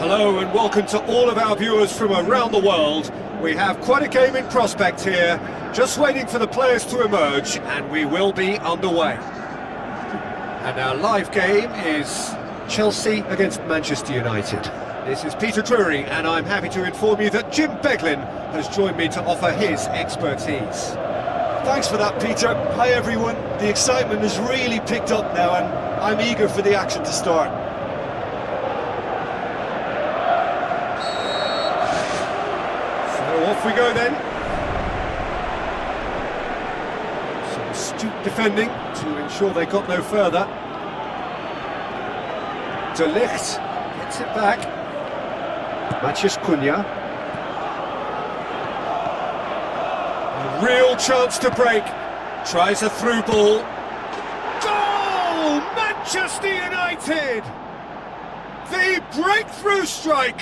Hello and welcome to all of our viewers from around the world. We have quite a game in prospect here, just waiting for the players to emerge, and we will be underway. And our live game is Chelsea against Manchester United. This is Peter Drury, and I'm happy to inform you that Jim Beglin has joined me to offer his expertise. Thanks for that, Peter. Hi everyone. The excitement has really picked up now, and I'm eager for the action to start. Off we go then. Some astute defending to ensure they got no further. De Ligt gets it back. Matthias Cunha. A real chance to break. Tries a through ball. Goal! Manchester United! The breakthrough strike!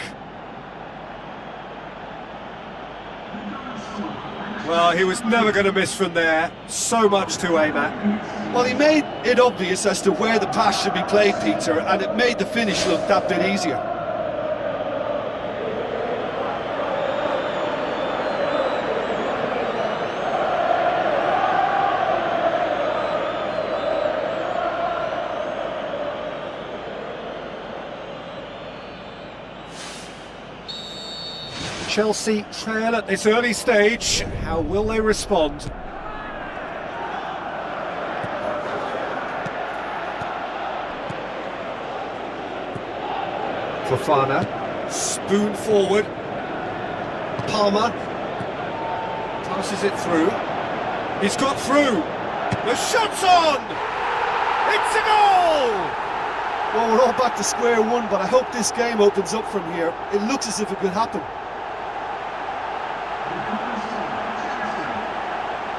Well, he was never going to miss from there. So much to aim at. Well, he made it obvious as to where the pass should be played, Peter, and it made the finish look that bit easier. Chelsea trail at this early stage. How will they respond? Fofana, spoon forward. Palmer passes it through. He's got through. The shot's on! It's a goal! Well, we're all back to square one, but I hope this game opens up from here. It looks as if it could happen.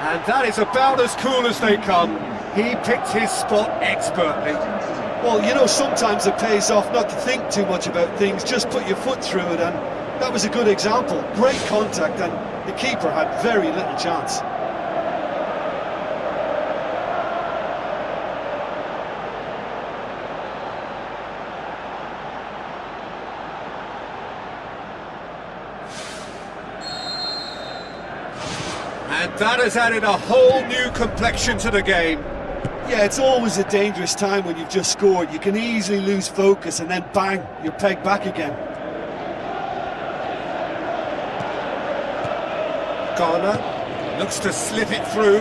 And that is about as cool as they come. He picked his spot expertly. Well, you know, sometimes it pays off not to think too much about things, just put your foot through it, and that was a good example. Great contact, and the keeper had very little chance. And that has added a whole new complexion to the game. Yeah, it's always a dangerous time when you've just scored. You can easily lose focus and then bang, you're pegged back again. Garner looks to slip it through.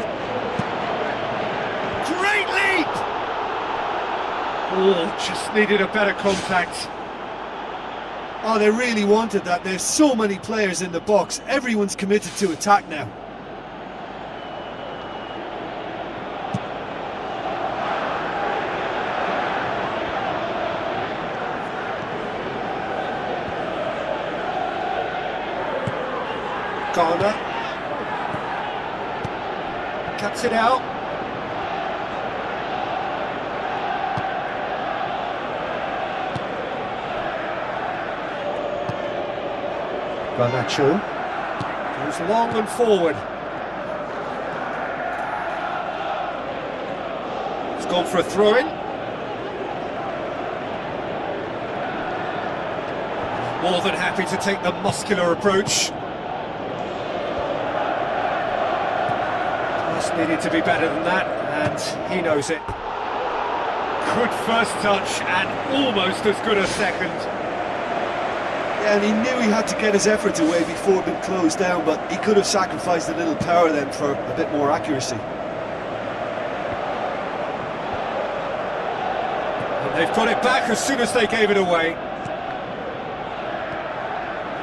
Great leap! Oh, just needed a better contact. Oh, they really wanted that. There's so many players in the box. Everyone's committed to attack now. Garner cuts it out. Garnacho goes long and forward. It's gone for a throw-in. More than happy to take the muscular approach. Needed to be better than that, and he knows it. Good first touch, and almost as good a second. Yeah, and he knew he had to get his efforts away before being closed down, but he could have sacrificed a little power then for a bit more accuracy. And they've got it back as soon as they gave it away.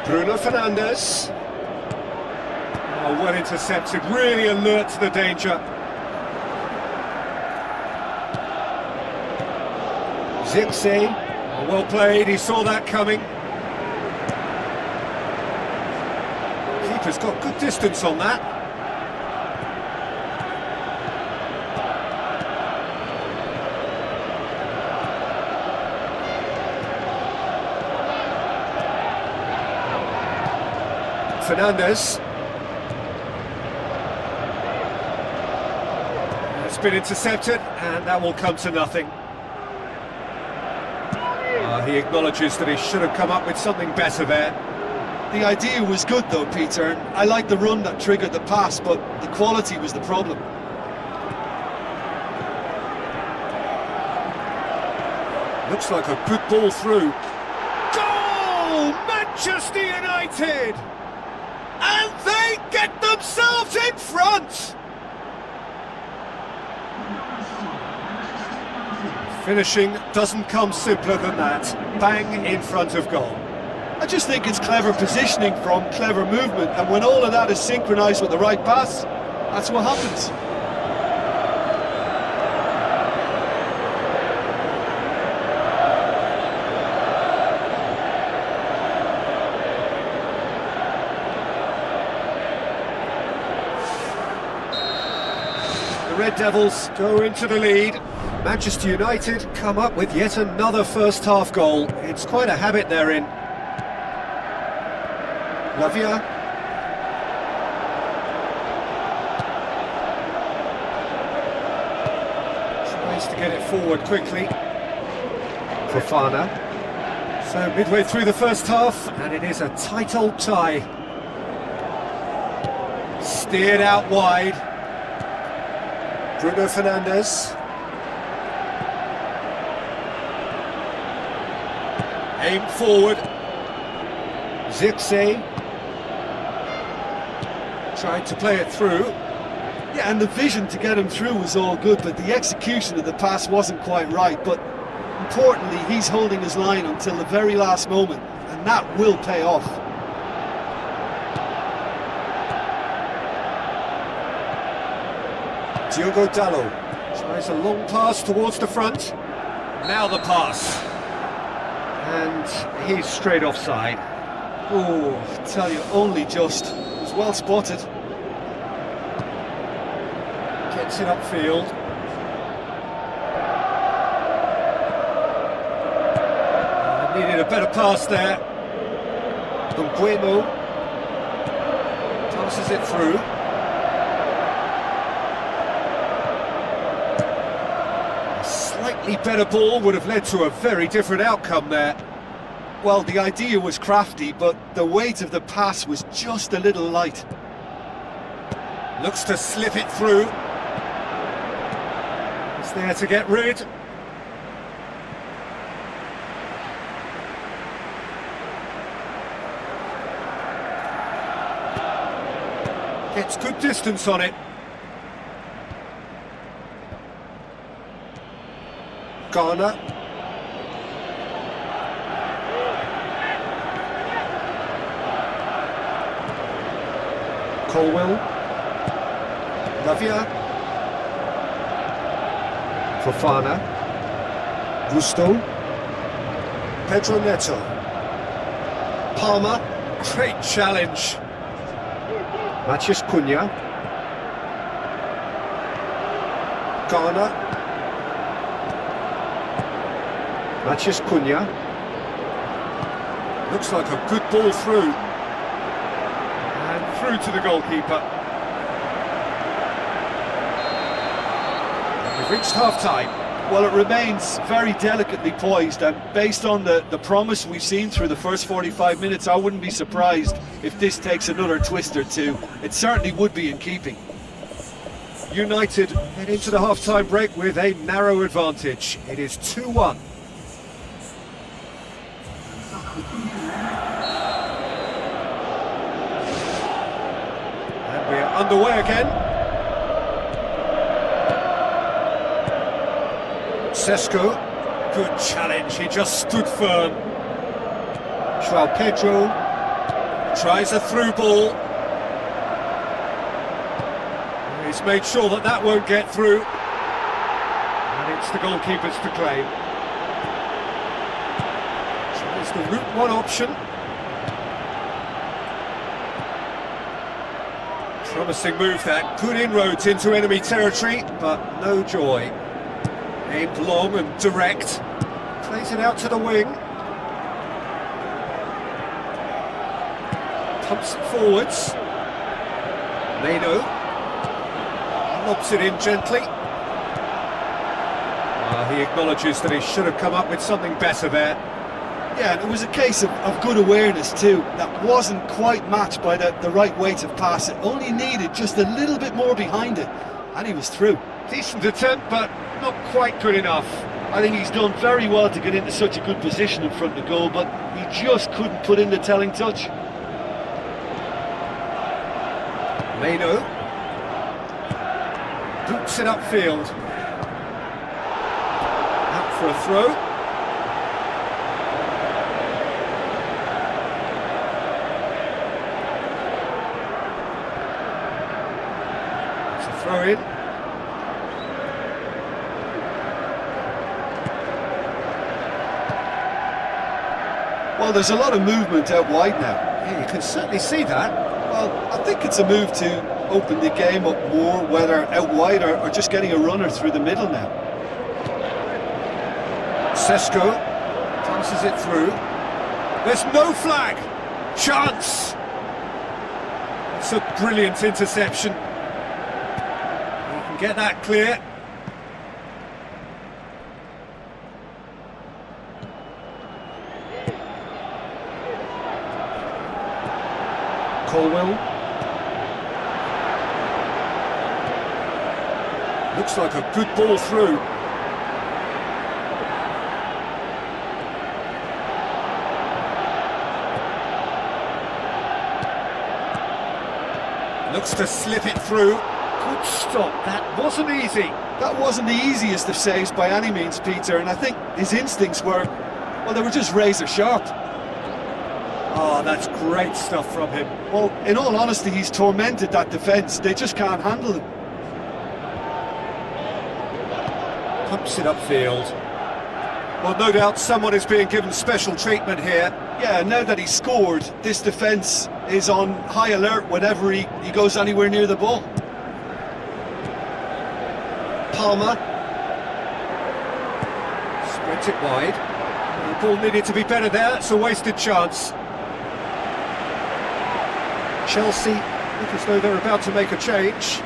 Bruno Fernandes. Oh, well intercepted, really alert to the danger. Zipsy, well played, he saw that coming. Keeper's got good distance on that. Fernandes. It's been intercepted, and that will come to nothing. He acknowledges that he should have come up with something better there. The idea was good though, Peter, and I like the run that triggered the pass, but the quality was the problem. Looks like a good ball through. Goal! Manchester United! And they get themselves in front! Finishing doesn't come simpler than that. Bang in front of goal. I just think it's clever positioning from clever movement, and when all of that is synchronised with the right pass, that's what happens. The Red Devils go into the lead. Manchester United come up with yet another first-half goal. It's quite a habit they're in. Lavia. Tries to get it forward quickly. Fofana. So midway through the first half, and it is a tight old tie. Steered out wide. Bruno Fernandes. Aim forward. Zipsy. Tried to play it through. Yeah, and the vision to get him through was all good, but the execution of the pass wasn't quite right. But importantly, he's holding his line until the very last moment, and that will pay off. Diogo Dalot tries a long pass towards the front. Now the pass. And he's straight offside. Oh, I tell you, only just. It was well spotted. Gets it upfield. Needed a better pass there. Nguemo passes it through. A slightly better ball would have led to a very different outcome there. Well, the idea was crafty, but the weight of the pass was just a little light. Looks to slip it through. It's there to get rid. Gets good distance on it. Ghana. Colwell. Lavia. Fofana. Gusto. Pedro Neto. Palmer. Great challenge. Matheus Cunha. Ghana. Matheus Cunha. Looks like a good ball through. And through to the goalkeeper. We've reached half-time. Well, it remains very delicately poised, and based on the promise we've seen through the first 45 minutes, I wouldn't be surprised if this takes another twist or two. It certainly would be in keeping. United head into the half-time break with a narrow advantage. It is 2-1. And we're underway again. Sesko, good challenge, he just stood firm. João Pedro tries a through ball. He's made sure that that won't get through. And it's the goalkeeper's to claim. Tries the route one option. Promising move that, good inroads into enemy territory, but no joy. Aimed long and direct. Plays it out to the wing. Pumps it forwards. Meno. Lobs it in gently. He acknowledges that he should have come up with something better there. Yeah, and it was a case of good awareness too. That wasn't quite matched by the right weight of pass. It only needed just a little bit more behind it, and he was through. Decent attempt, but not quite good enough. I think he's done very well to get into such a good position in front of the goal, but he just couldn't put in the telling touch. Meno boots it upfield. Out for a throw. It's a throw in. Well, there's a lot of movement out wide now. Yeah, you can certainly see that. Well, I think it's a move to open the game up more, whether out wide or just getting a runner through the middle now. Sesko passes it through. There's no flag. Chance. It's a brilliant interception. You can get that clear. Colwell. Looks like a good ball through. Looks to slip it through. Good stop, that wasn't easy. That wasn't the easiest of saves by any means, Peter, and I think his instincts were, well, they were just razor sharp. Oh, that's great stuff from him. Well, in all honesty, he's tormented that defence. They just can't handle him. Pumps it upfield. Well, no doubt someone is being given special treatment here. Yeah, now that he's scored, this defence is on high alert whenever he goes anywhere near the ball. Palmer. Spreads it wide. The ball needed to be better there. It's a wasted chance. Chelsea look as though they're about to make a change.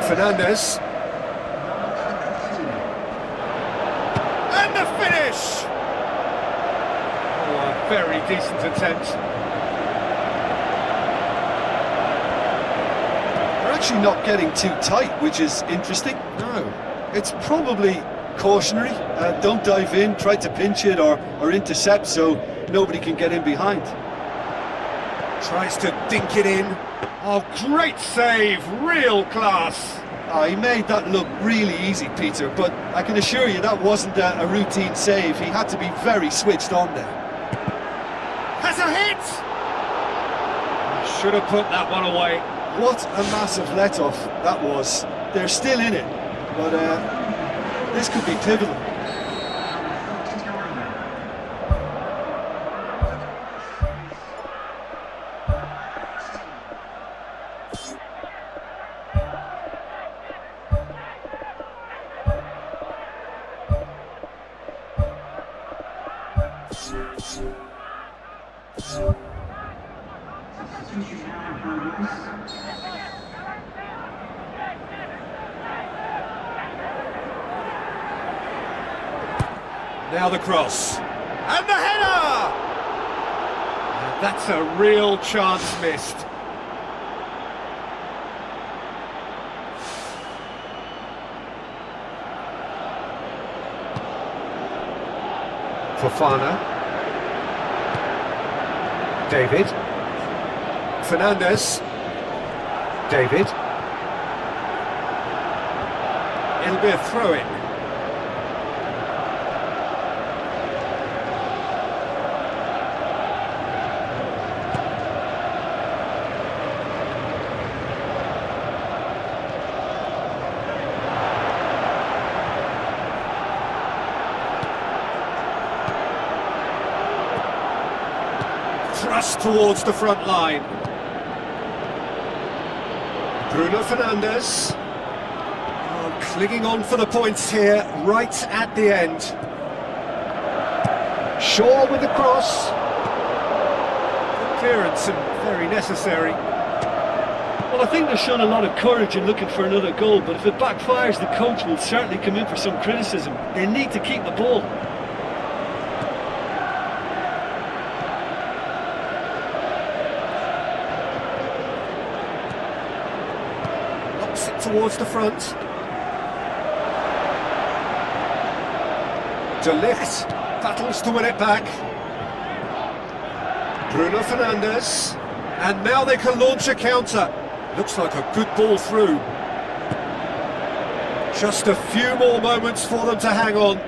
Fernandes. And the very decent attempt. They're actually not getting too tight, which is interesting. No. It's probably cautionary. Don't dive in, try to pinch it or intercept so nobody can get in behind. Tries to dink it in. Oh, great save, real class. He made that look really easy, Peter, but I can assure you that wasn't a routine save. He had to be very switched on there. Has a hit! Should have put that one away. What a massive let-off that was. They're still in it, but this could be pivotal. Now the cross. And the header! And that's a real chance missed. Fofana. David. Fernandes. David. It'll be a throw-in. Thrust towards the front line. Bruno Fernandes. Oh, clinging on for the points here, right at the end. Shaw with the cross. Good clearance and very necessary. Well, I think they've shown a lot of courage in looking for another goal, but if it backfires, the coach will certainly come in for some criticism. They need to keep the ball. Towards the front. De Ligt battles to win it back. Bruno Fernandes. And now they can launch a counter. Looks like a good ball through. Just a few more moments for them to hang on.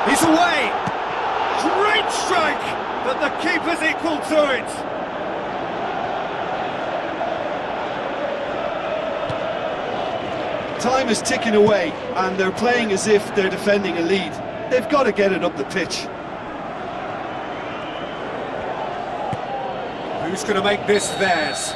He's away! Great strike! But the keeper's equal to it! Time is ticking away, and they're playing as if they're defending a lead. They've got to get it up the pitch. Who's going to make this theirs?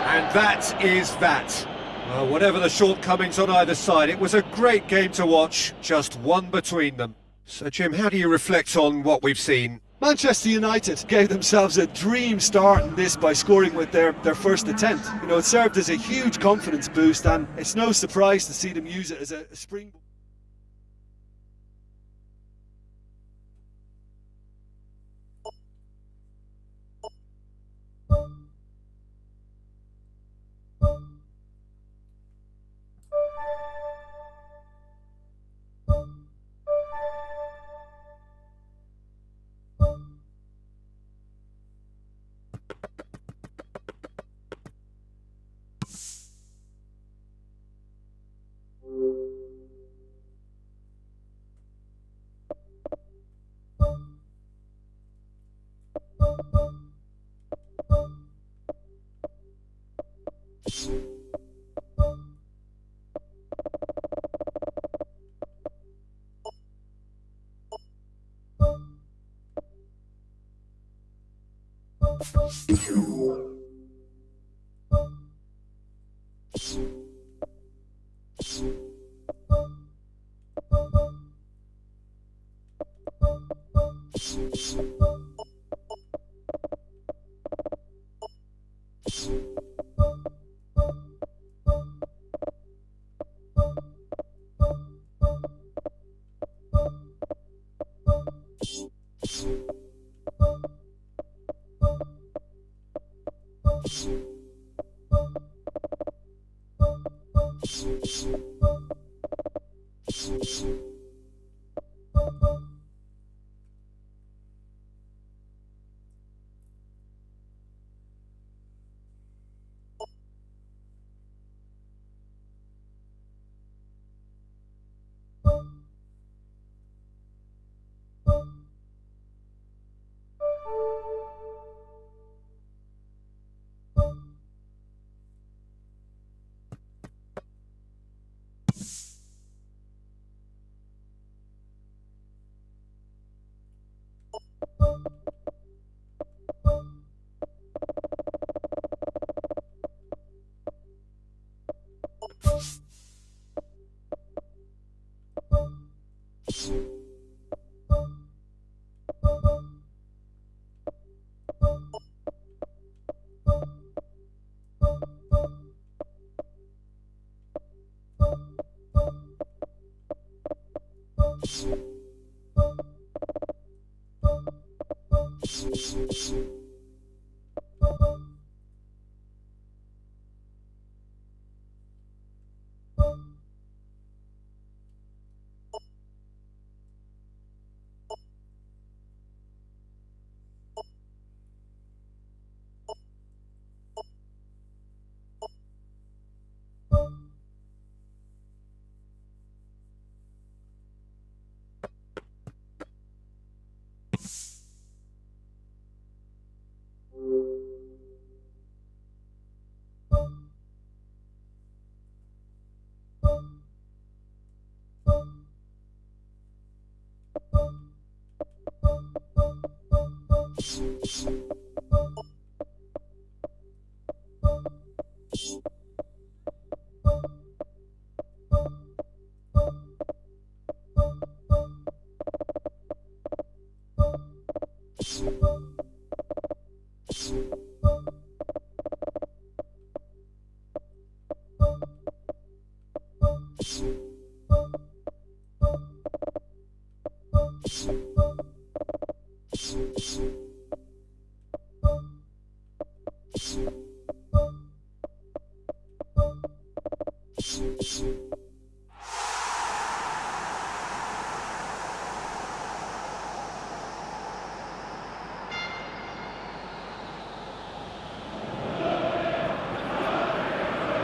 And that is that. Well, whatever the shortcomings on either side, it was a great game to watch, just one between them. So, Jim, how do you reflect on what we've seen? Manchester United gave themselves a dream start in this by scoring with their first attempt. You know, it served as a huge confidence boost, and it's no surprise to see them use it as a springboard.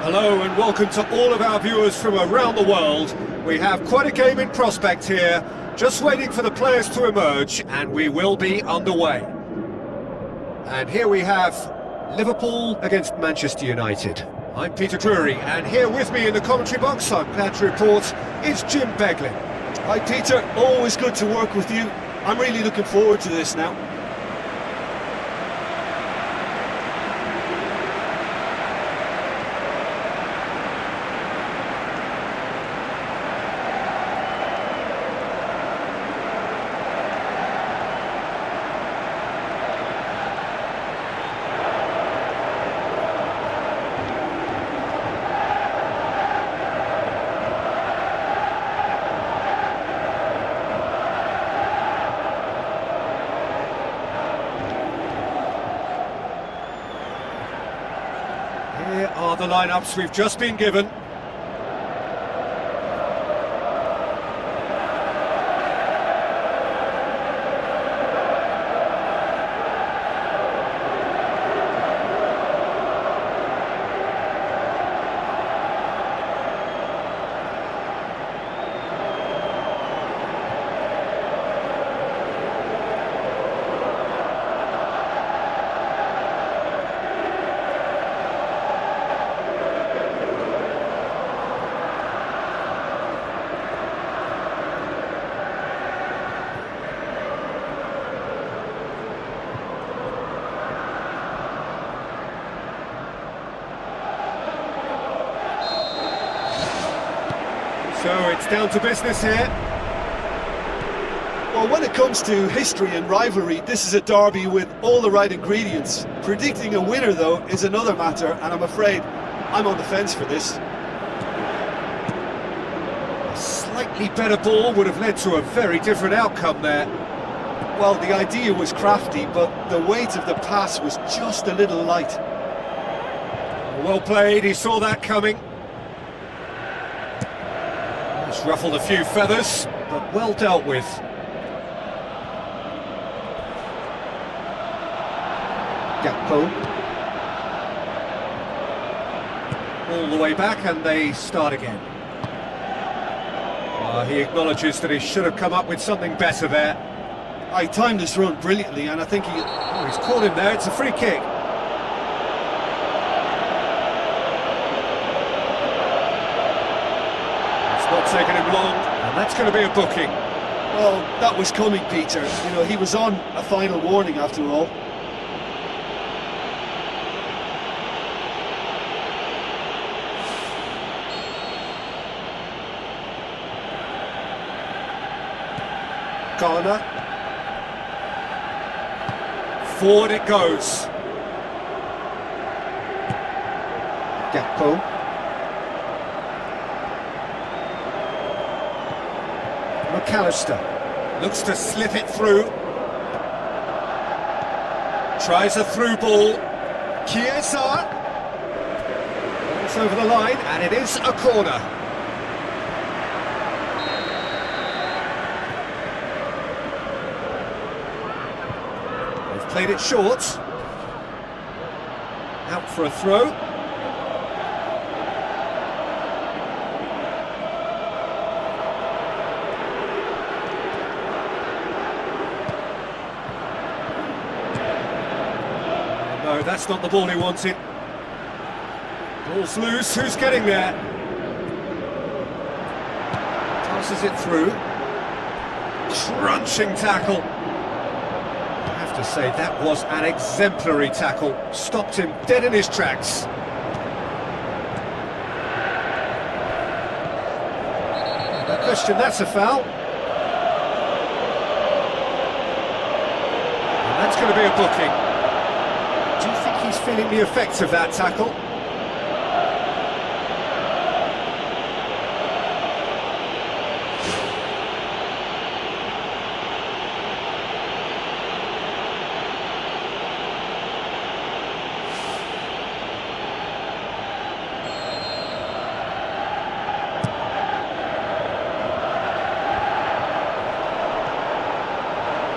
Hello and welcome to all of our viewers from around the world. We have quite a game in prospect here, just waiting for the players to emerge, and we will be underway. And here we have Liverpool against Manchester United. I'm Peter Drury, and here with me in the commentary box, I'm glad to report, is Jim Beglin. Hi Peter, always good to work with you. I'm really looking forward to this now. Here are the lineups we've just been given. So it's down to business here. Well, when it comes to history and rivalry, this is a derby with all the right ingredients. Predicting a winner, though, is another matter, and I'm afraid I'm on the fence for this. A slightly better ball would have led to a very different outcome there. Well, the idea was crafty, but the weight of the pass was just a little light. Well played, he saw that coming. It's ruffled a few feathers, but well dealt with. Gakpo. All the way back and they start again. He acknowledges that he should have come up with something better there. I timed this run brilliantly and I think he... Oh, he's caught him there, it's a free kick. It's not taken him long, and that's going to be a booking. Well, that was coming, Peter. You know, he was on a final warning after all. Corner. Forward it goes. Gakpo. McAllister looks to slip it through. Tries a through ball. Chiesa. It's over the line, and it is a corner. They've played it short. Out for a throw. No, that's not the ball he wanted. Ball's loose, who's getting there? Passes it through. Crunching tackle. I have to say, that was an exemplary tackle. Stopped him dead in his tracks. No question, that's a foul. And that's going to be a booking. Do you think he's feeling the effects of that tackle?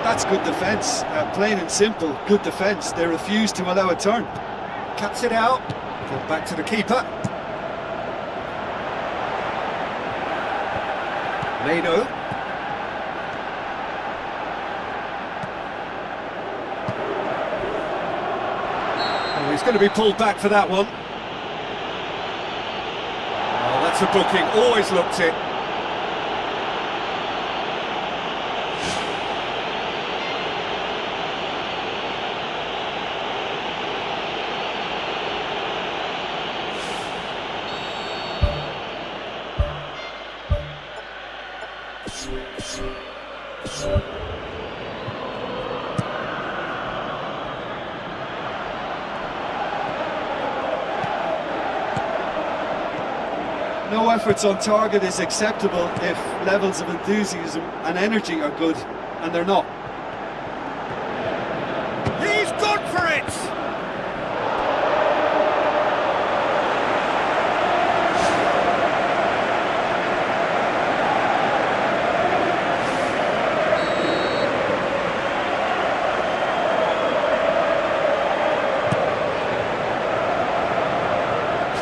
That's good defence, plain and simple, good defence. They refuse to allow a turn. Cuts it out, brought back to the keeper. Leno. Oh, he's going to be pulled back for that one. Oh, that's a booking, always looked it. No efforts on target is acceptable if levels of enthusiasm and energy are good, and they're not. He's gone for it!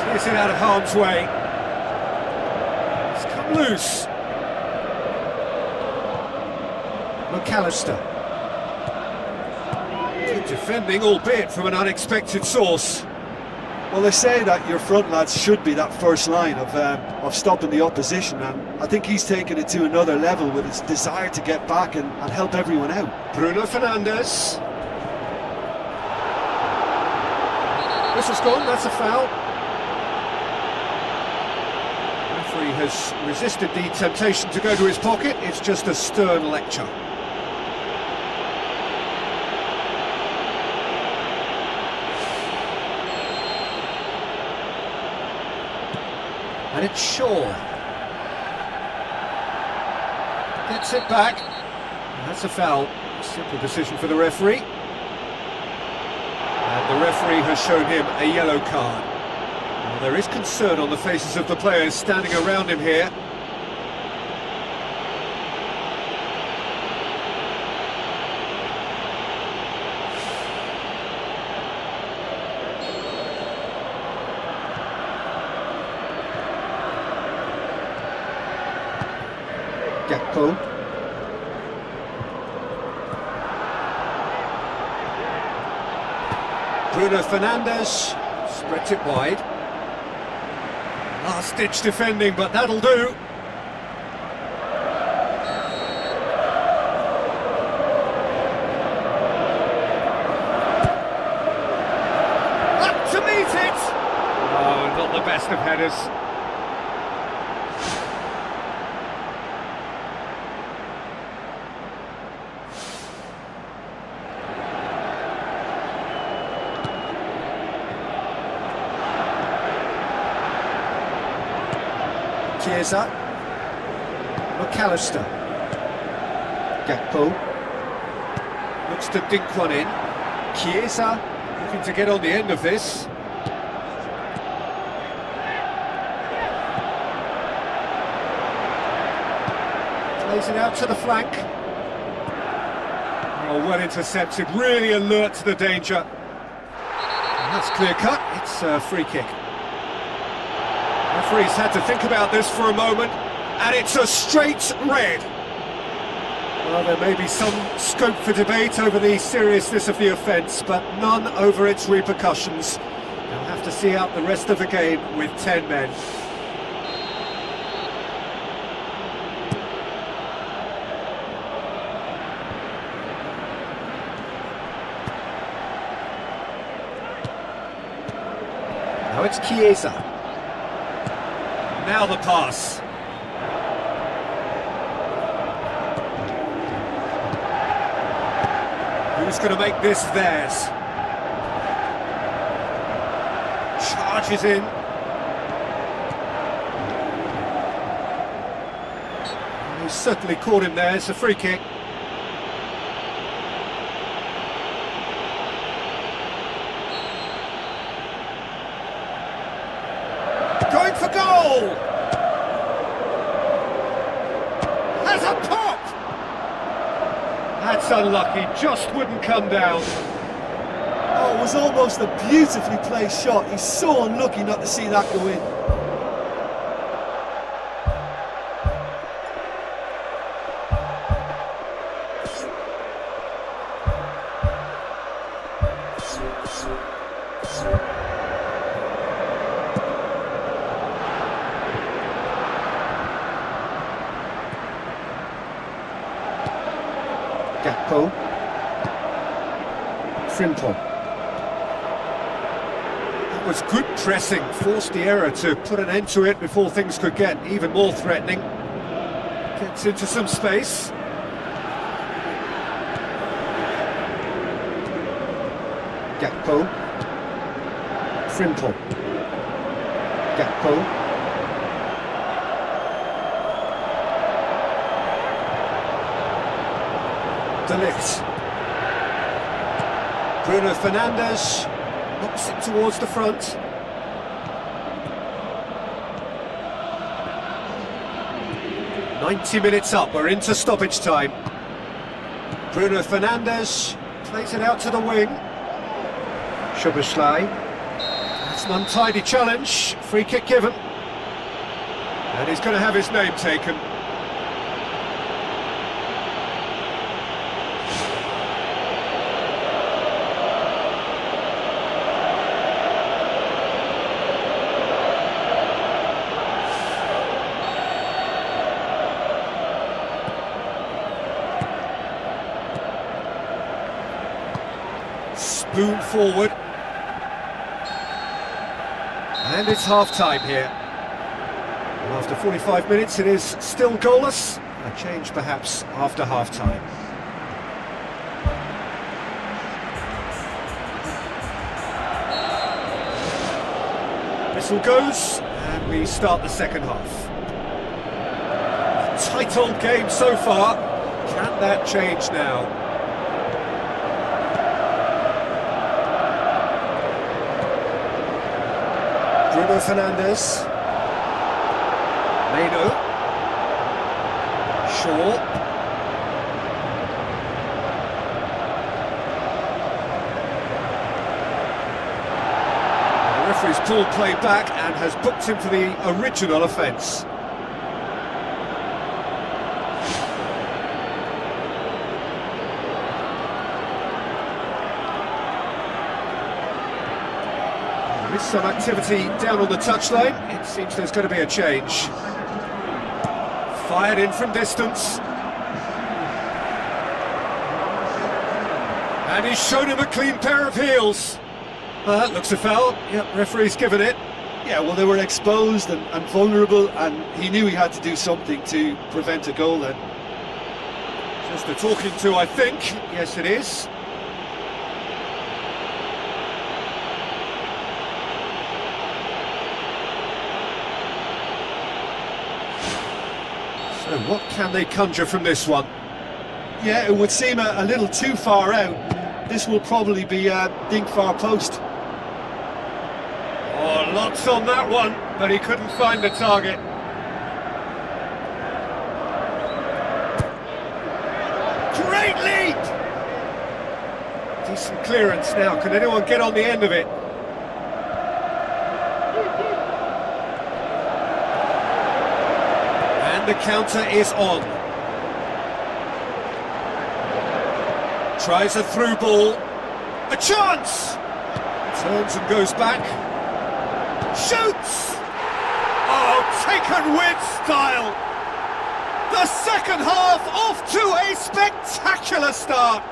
Clears it out of harm's way. Loose. McAllister. Good defending, albeit from an unexpected source. Well, they say that your front lads should be that first line of stopping the opposition, and I think he's taken it to another level with his desire to get back and help everyone out. Bruno Fernandes. This has gone, that's a foul. He has resisted the temptation to go to his pocket. It's just a stern lecture. And it's Shaw. Gets it back. That's a foul. Simple decision for the referee. And the referee has shown him a yellow card. Well, there is concern on the faces of the players standing around him here. Bruno Fernandes spreads it wide. Last-ditch defending, but that'll do. Up to meet it! Oh, not the best of headers. Chiesa, McAllister, Gakpo, Looks to dink one in. Chiesa looking to get on the end of this. Plays it out to the flank. Oh, well intercepted, really alert to the danger. And that's clear cut, it's a free kick. Referee's had to think about this for a moment, and it's a straight red. Well, there may be some scope for debate over the seriousness of the offence, but none over its repercussions. They'll have to see out the rest of the game with 10 men. now it's Chiesa. Now the pass. Who's going to make this theirs? Charges in. He's certainly caught him there, it's a free kick. Going for goal! Has a pop! That's unlucky, just wouldn't come down. Oh, it was almost a beautifully placed shot. He's so unlucky not to see that go in. Gakpo, Frimpong. That was good pressing, forced the error to put an end to it before things could get even more threatening. Gets into some space. Gakpo, Frimpong. Gakpo, De Ligt. Bruno Fernandes knocks it towards the front. "90 minutes up, we're into stoppage time. Bruno Fernandes plays it out to the wing. Szoboszlai, It's an untidy challenge, free kick given. And he's going to have his name taken. Spoon forward. And it's half-time here. And after 45 minutes it is still goalless. A change perhaps after half-time. Whistle goes and we start the second half. A tight old game so far. Can that change now? Bruno Fernandes. Meno. Shaw. The referee's pulled play back and has booked him for the original offence. There is some activity down on the touchline. It seems there's going to be a change. Fired in from distance. And he's shown him a clean pair of heels. That looks a foul. Yep, referee's given it. Yeah, well, they were exposed and vulnerable, and he knew he had to do something to prevent a goal then. Just a talking to, I think. Yes, it is. So what can they conjure from this one? Yeah, it would seem a little too far out. This will probably be a dink far post. Oh, lots on that one, but he couldn't find the target. Great lead! Decent clearance now. Can anyone get on the end of it? And the counter is on. Tries a through ball. A chance! Turns and goes back. Shoots! Oh, taken with style! The second half off to a spectacular start!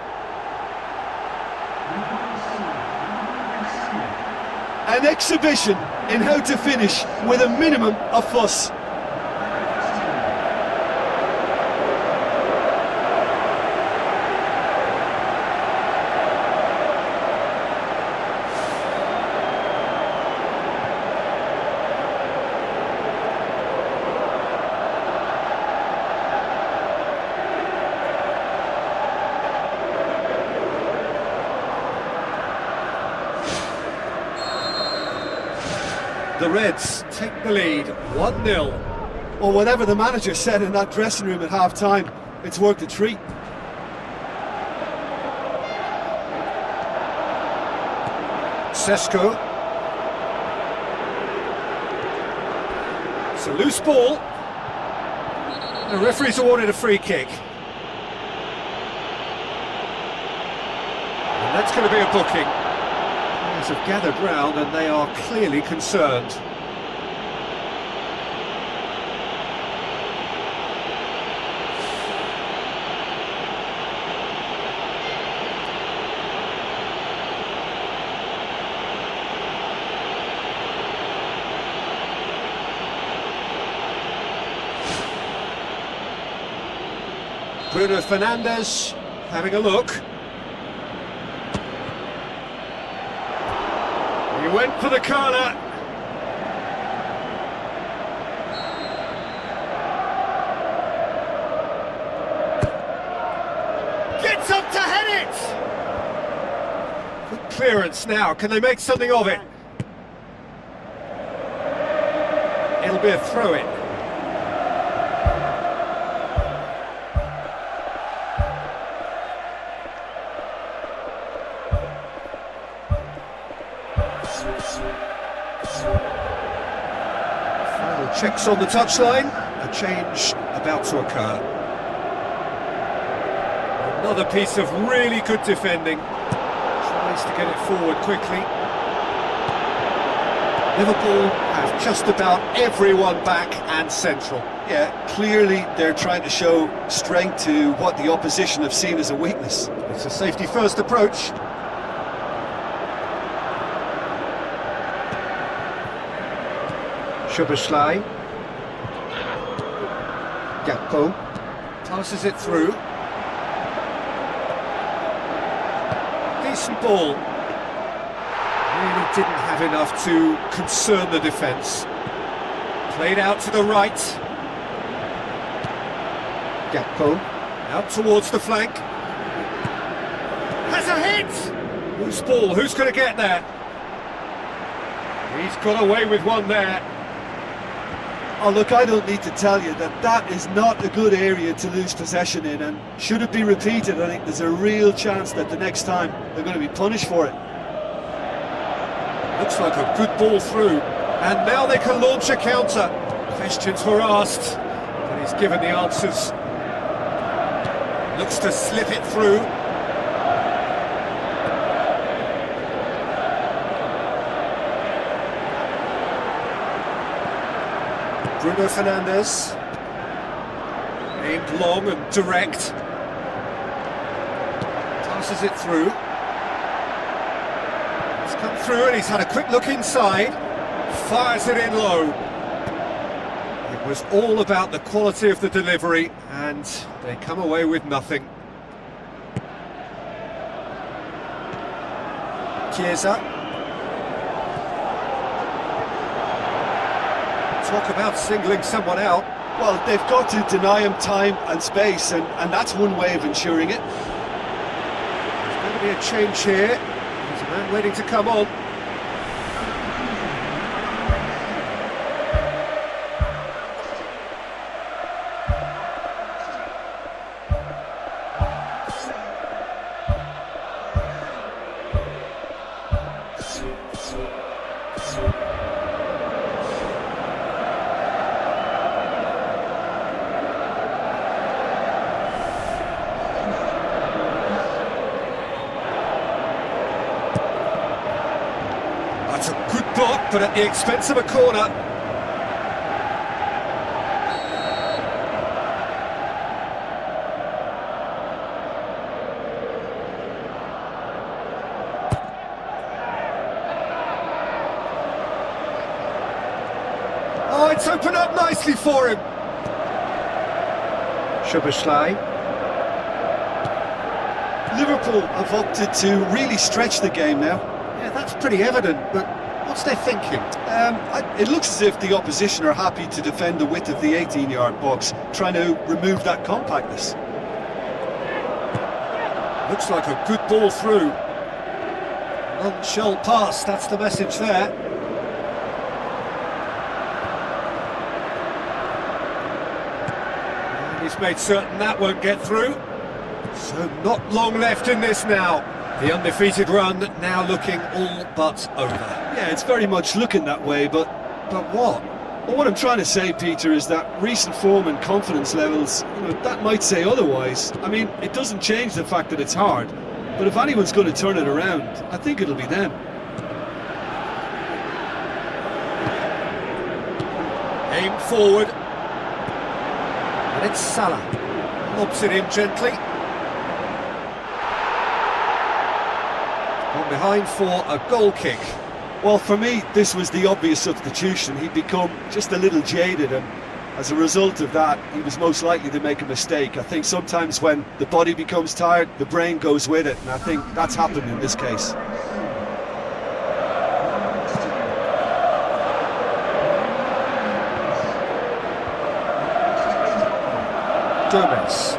An exhibition in how to finish with a minimum of fuss. The Reds take the lead, 1-0. Well, whatever the manager said in that dressing room at half-time, it's worked a treat. Sesko. It's a loose ball. The referee's awarded a free kick. And that's going to be a booking. Players have gathered round and they are clearly concerned. Bruno Fernandes having a look. He went for the corner. Gets up to head it! Good clearance now. Can they make something of it? It'll be a throw-in. Final checks on the touchline. A change about to occur. Another piece of really good defending. Tries to get it forward quickly. Liverpool have just about everyone back and central. Yeah, clearly they're trying to show strength to what the opposition have seen as a weakness. It's a safety-first approach. Szoboszlai. Gakpo. Passes it through. Decent ball. Really didn't have enough to concern the defence. Played out to the right. Gakpo. Out towards the flank. Has a hit! Loose ball, who's going to get there? He's got away with one there. Oh look, I don't need to tell you that that is not a good area to lose possession in, and should it be repeated, I think there's a real chance that the next time they're going to be punished for it. Looks like a good ball through, and now they can launch a counter. Questions were asked, but he's given the answers. Looks to slip it through. Bruno Fernandes. Aimed long and direct. Passes it through. It's come through and he's had a quick look inside. Fires it in low. It was all about the quality of the delivery, and they come away with nothing. Chiesa. Talk about singling someone out. Well, they've got to deny him time and space, and that's one way of ensuring it. There's going to be a change here. There's a man waiting to come on. That's a good block, but at the expense of a corner. Oh, it's opened up nicely for him. Szoboszlai. Liverpool have opted to really stretch the game now. Yeah, that's pretty evident, but what's their thinking? It looks as if the opposition are happy to defend the width of the 18-yard box, trying to remove that compactness. Looks like a good ball through. None shall pass, that's the message there. And he's made certain that won't get through. So not long left in this now. The undefeated run now looking all but over. Yeah, it's very much looking that way, but what? Well, what I'm trying to say, Peter, is that recent form and confidence levels, that might say otherwise. I mean, it doesn't change the fact that it's hard, but if anyone's going to turn it around, I think it'll be them. Aimed forward. And it's Salah. Lobs it in gently. Gone behind for a goal kick. Well, for me, this was the obvious substitution. He'd become just a little jaded, and as a result of that, he was most likely to make a mistake. I think sometimes when the body becomes tired, the brain goes with it, and I think that's happened in this case. Gomez.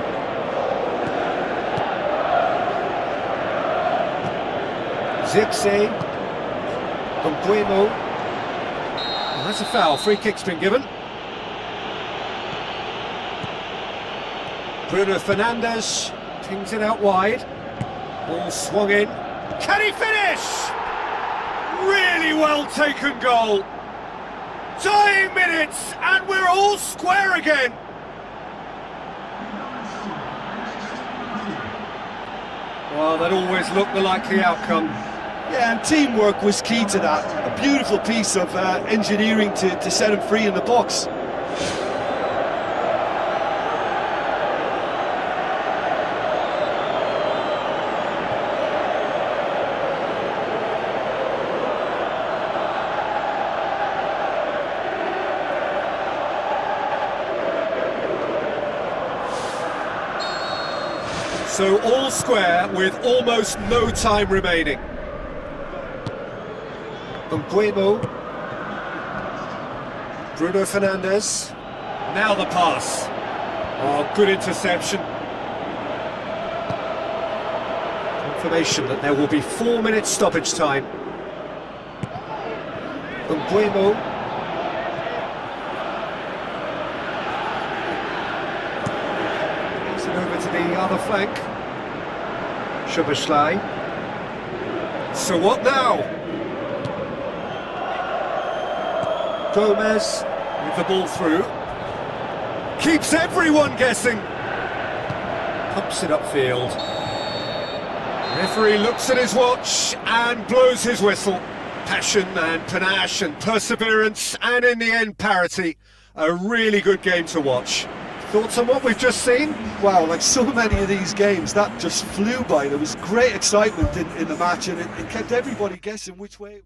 Zirkzee. Well, that's a foul. Free kick's been given. Bruno Fernandes pings it out wide. Ball swung in. Can he finish? Really well taken goal. Dying minutes, and we're all square again. Well, that always looked the likely outcome. Yeah, and teamwork was key to that. A beautiful piece of engineering to set him free in the box. So all square with almost no time remaining. Bruno Fernandes. Now the pass. Oh, good interception. Confirmation that there will be 4 minutes stoppage time. Nguemo. It's it over to the other flank. Szoboszlai. So what now? Gomez. With the ball through. Keeps everyone guessing. Pumps it upfield. Referee looks at his watch and blows his whistle. Passion and panache and perseverance, and in the end parity. A really good game to watch. Thoughts on what we've just seen? Wow, like so many of these games, that just flew by. There was great excitement in the match, and it kept everybody guessing which way.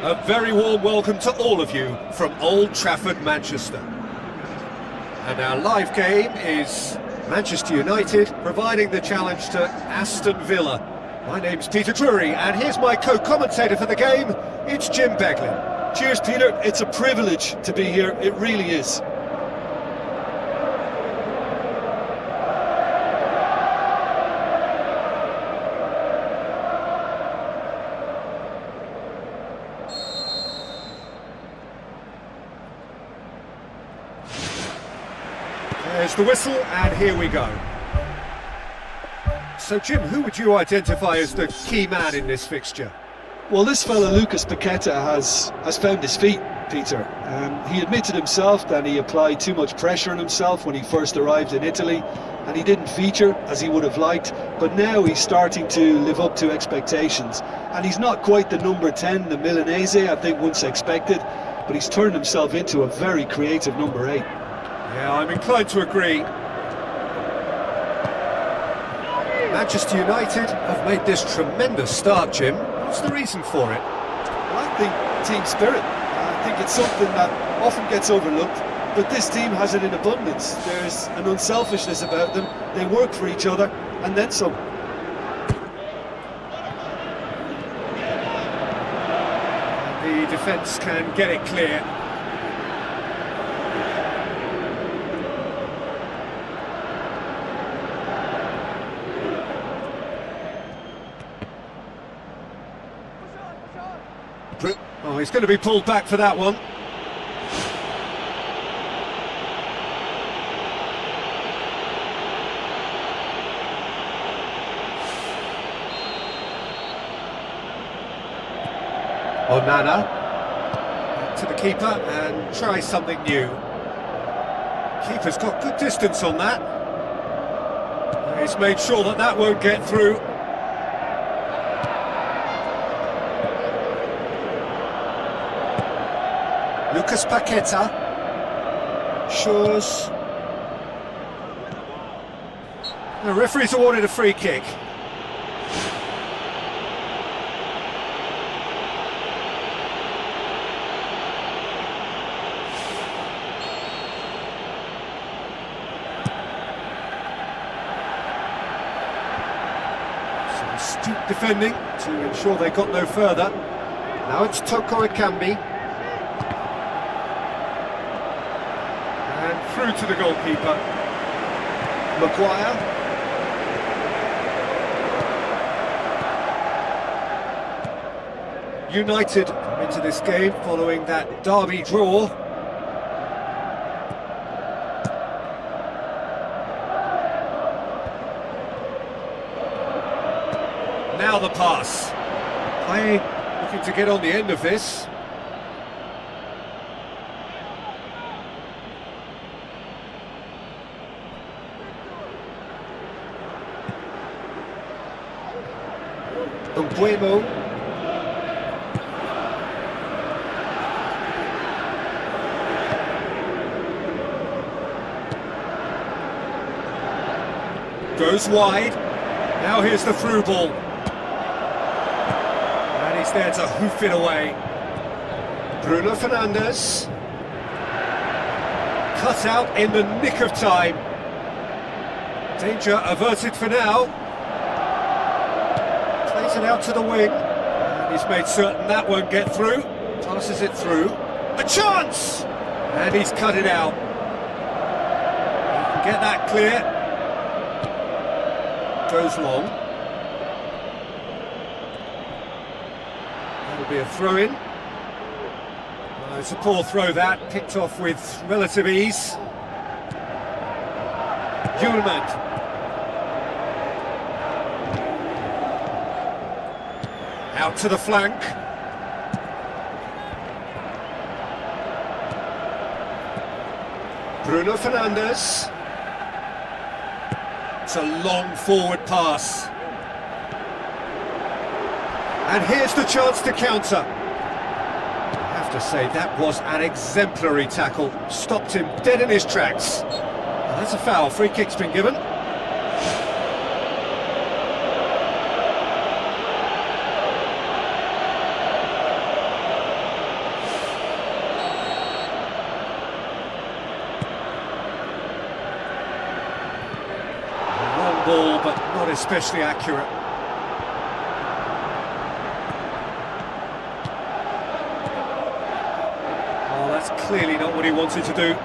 A very warm welcome to all of you from Old Trafford, Manchester. And our live game is Manchester United. providing the challenge to Aston Villa. My name's Peter Drury, and here's my co-commentator for the game, it's Jim Beglin. Cheers, Peter. It's a privilege to be here. It really is. There's the whistle, and here we go. So, Jim, who would you identify as the key man in this fixture? Well, this fella, Lucas Paqueta, has found his feet, Peter. He admitted himself that he applied too much pressure on himself when he first arrived in Italy, and he didn't feature as he would have liked, but now he's starting to live up to expectations. And he's not quite the number 10, the Milanese, I think once expected, but he's turned himself into a very creative number 8. Yeah, I'm inclined to agree. Manchester United have made this tremendous start, Jim. What's the reason for it? Well, I think team spirit. I think it's something that often gets overlooked, but this team has it in abundance. There's an unselfishness about them. They work for each other, and then some. The defence can get it clear. Oh, he's going to be pulled back for that one. Onana. Back to the keeper and try something new. Keeper's got good distance on that. He's made sure that that won't get through. Lucas Paqueta. Shores. The referee's awarded a free kick. Some astute defending to ensure they got no further. Now it's Toko Ekambi. And through to the goalkeeper. Maguire. United come into this game following that derby draw. Now the pass. Payne looking to get on the end of this. Mbuemo. Goes wide. Now here's the through ball. And he's there to hoof it away. Bruno Fernandes. Cut out in the nick of time. Danger averted for now. Plays it out to the wing. And he's made certain that won't get through. Passes it through. A chance! And he's cut it out. He can get that clear. Goes long. That'll be a throw-in. It's a poor throw that, picked off with relative ease. Eugine. Out to the flank. Bruno Fernandes. It's a long forward pass. And here's the chance to counter. I have to say, that was an exemplary tackle. Stopped him dead in his tracks. And that's a foul. Free kick's been given. Ball, but not especially accurate. Oh, that's clearly not what he wanted to do.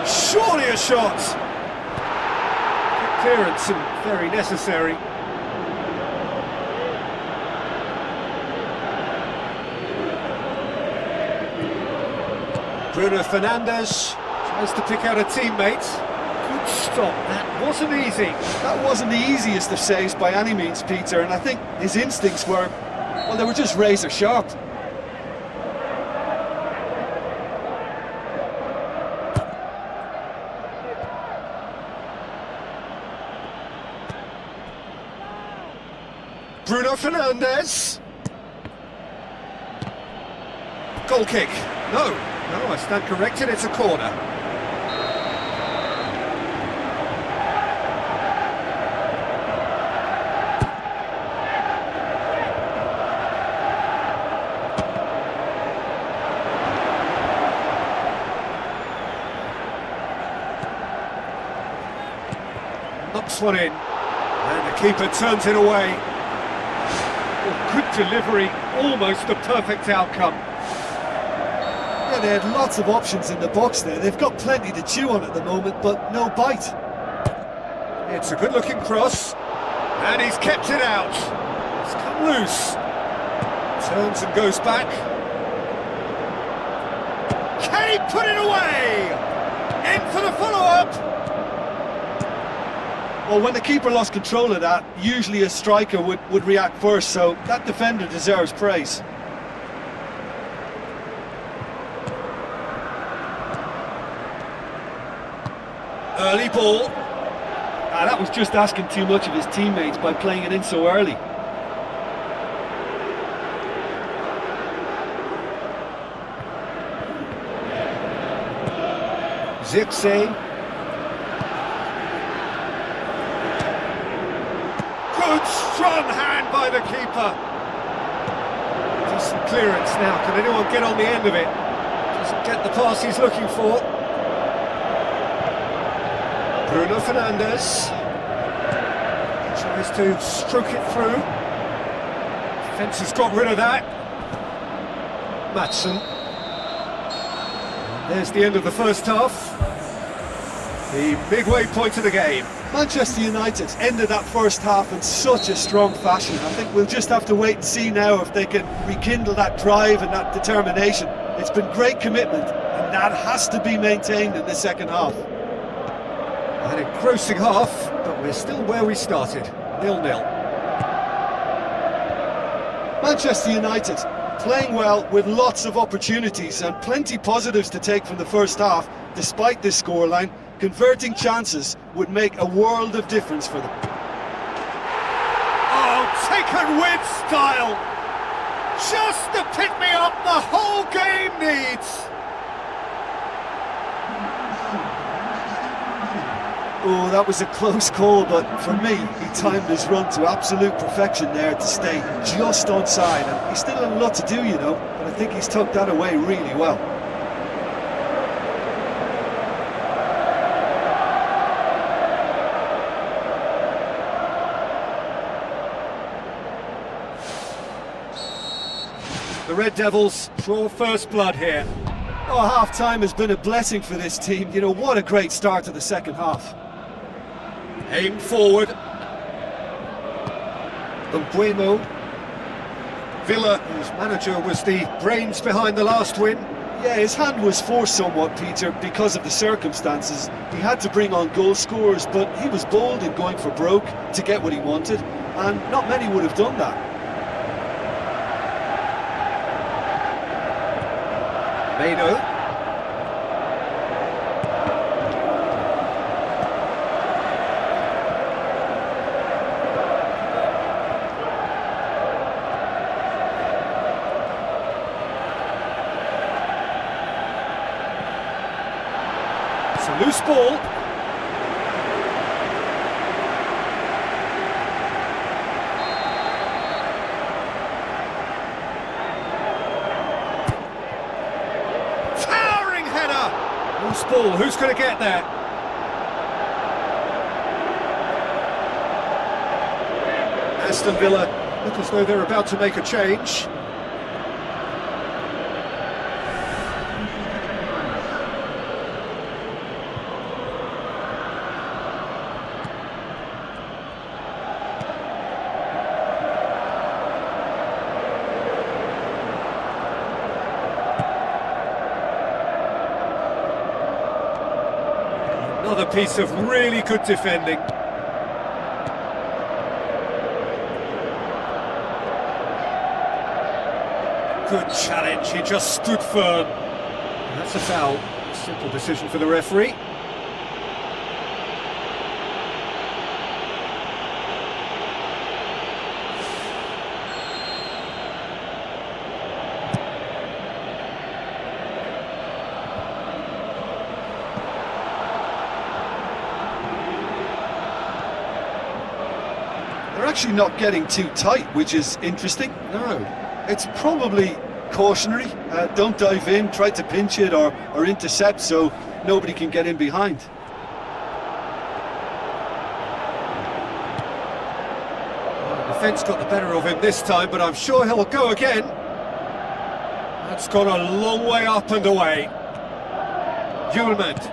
Surely a shot! Good clearance and very necessary. Bruno Fernandes tries to pick out a teammate. Good stop, that wasn't easy. That wasn't the easiest of saves by any means, Peter, and I think his instincts were, well, they were just razor sharp. Bruno Fernandes. Goal kick. No, I stand corrected, it's a corner. Knocks one in, and the keeper turns it away. Oh, good delivery, almost the perfect outcome. Yeah, they had lots of options in the box there. They've got plenty to chew on at the moment, but no bite. It's a good-looking cross, and he's kept it out. It's come loose. Turns and goes back. Can he put it away? In for the follow-up. Well, when the keeper lost control of that, usually a striker would react first, so that defender deserves praise. Early ball. That was just asking too much of his teammates by playing it in so early. Zirkzee. Good strong hand by the keeper. Decent clearance now. Can anyone get on the end of it? Doesn't get the pass he's looking for. Bruno Fernandes tries to stroke it through. Defence has got rid of that. Maatsen. There's the end of the first half. The midway point of the game. Manchester United ended that first half in such a strong fashion. I think we'll just have to wait and see now if they can rekindle that drive and that determination. It's been great commitment, and that has to be maintained in the second half. An engrossing half, but we're still where we started, 0-0. Manchester United playing well with lots of opportunities and plenty positives to take from the first half. Despite this scoreline, converting chances would make a world of difference for them. Oh, taken with style! Just the pick-me-up the whole game needs! Oh, that was a close call, but for me, he timed his run to absolute perfection there to stay just onside. And he's still a lot to do, you know, but I think he's tucked that away really well. The Red Devils draw first blood here. Oh, half-time has been a blessing for this team. You know, what a great start to the second half. Aim forward. Bueno. Villa, whose manager was the brains behind the last win. Yeah, his hand was forced somewhat, Peter, because of the circumstances. He had to bring on goal scorers, but he was bold in going for broke to get what he wanted, and not many would have done that. Meno. It's a loose ball. Loose ball, who's going to get there? Aston Villa look as though they're about to make a change. Another piece of really good defending. Good challenge, he just stood firm. That's a foul. Simple decision for the referee. They're actually not getting too tight, which is interesting. No. It's probably cautionary. Don't dive in, try to pinch it or intercept so nobody can get in behind. The defence got the better of him this time, but I'm sure he'll go again. That's gone a long way up and away. Juventus.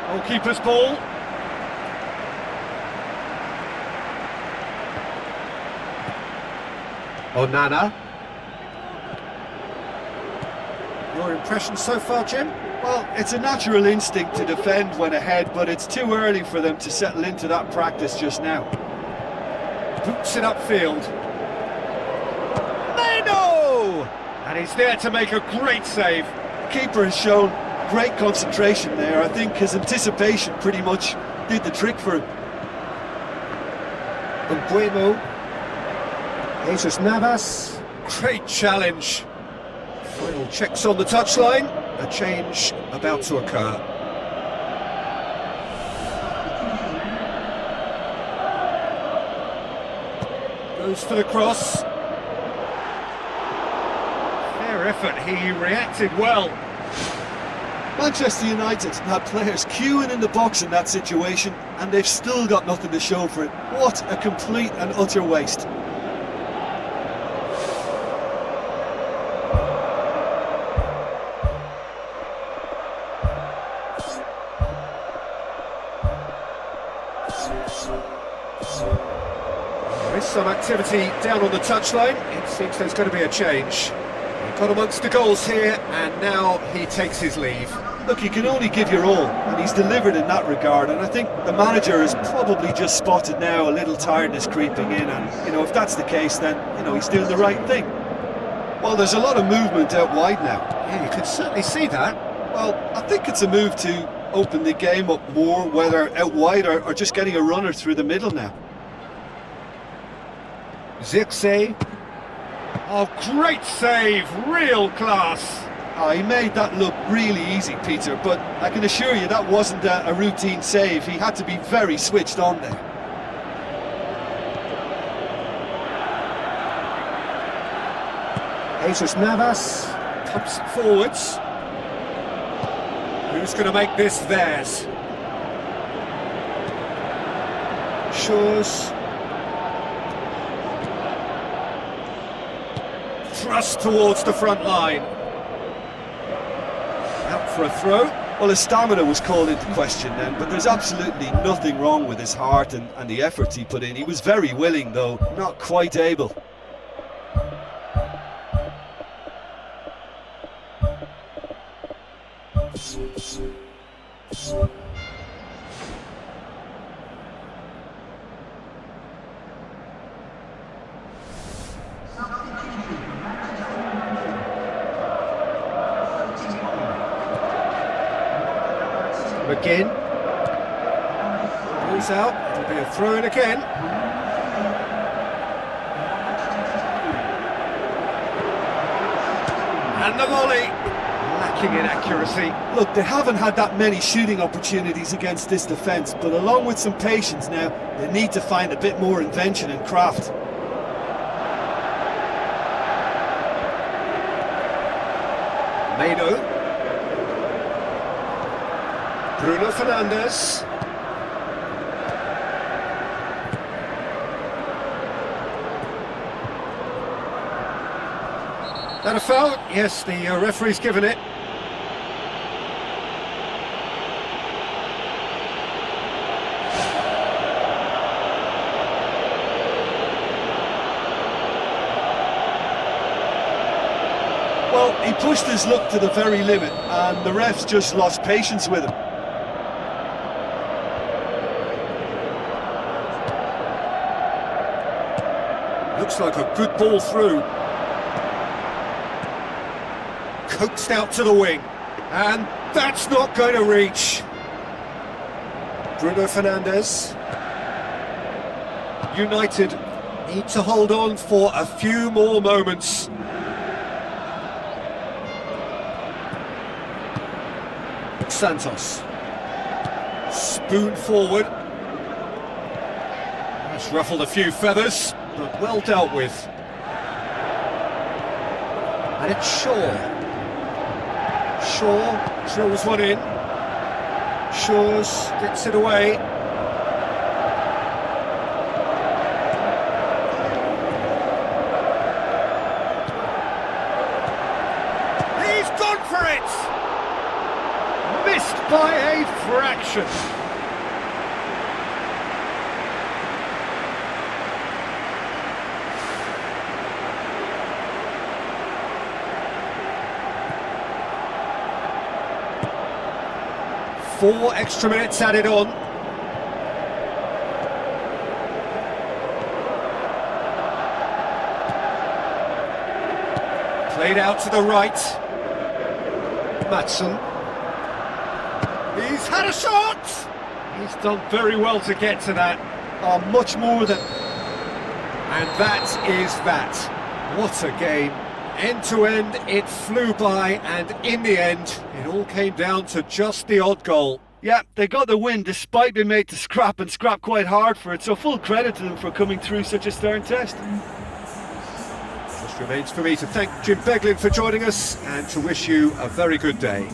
Goalkeeper's ball. Onana. Your impression so far, Jim? Well, it's a natural instinct to defend when ahead, but it's too early for them to settle into that practice just now. Boots it upfield. Meno! And he's there to make a great save. keeper has shown great concentration there. I think his anticipation pretty much did the trick for him. Bueno. Jesus Navas. Great challenge. Final checks on the touchline. A change about to occur. Goes for the cross. Fair effort, he reacted well. Manchester United had players queuing in the box in that situation, and they've still got nothing to show for it. What a complete and utter waste. There is some activity down on the touchline. It seems there's going to be a change. He got amongst the goals here, and now he takes his leave. Look, you can only give your all, and he's delivered in that regard, and I think the manager has probably just spotted now a little tiredness creeping in, and, you know, if that's the case, then, you know, he's doing the right thing. Well, there's a lot of movement out wide now. Yeah, you can certainly see that. Well, I think it's a move to open the game up more, whether out wide or just getting a runner through the middle now. Zirkzee. Oh, great save, real class. Oh, he made that look really easy, Peter, but I can assure you that wasn't a routine save. He had to be very switched on there. Jesus Navas pumps it forwards. Who's going to make this theirs? Shores. Thrust towards the front line. Out for a throw. Well, his stamina was called into question then, but there's absolutely nothing wrong with his heart and the efforts he put in. He was very willing, though not quite able. McGinn goes out, it'll be a throw-in again. And the volley, lacking in accuracy. Look, they haven't had that many shooting opportunities against this defence, but along with some patience now, they need to find a bit more invention and craft. Mano. Bruno Fernandes. That a foul? Yes, the referee's given it. Well, he pushed his luck to the very limit, and the refs just lost patience with him. Looks like a good ball through. Coaxed out to the wing. And that's not going to reach. Bruno Fernandes. United need to hold on for a few more moments. Santos. Spoon forward. That's ruffled a few feathers, but well dealt with. And it's Shaw. Shaw drills one in. Shaw's gets it away. He's gone for it! Missed by a fraction. Four extra minutes added on. Played out to the right. Matson. He's had a shot! He's done very well to get to that. Much more than... And that is that. What a game. End to end, it flew by, and in the end, it all came down to just the odd goal. Yeah, they got the win despite being made to scrap, and scrap quite hard for it, so full credit to them for coming through such a stern test. Just remains for me to thank Jim Beglin for joining us, and to wish you a very good day.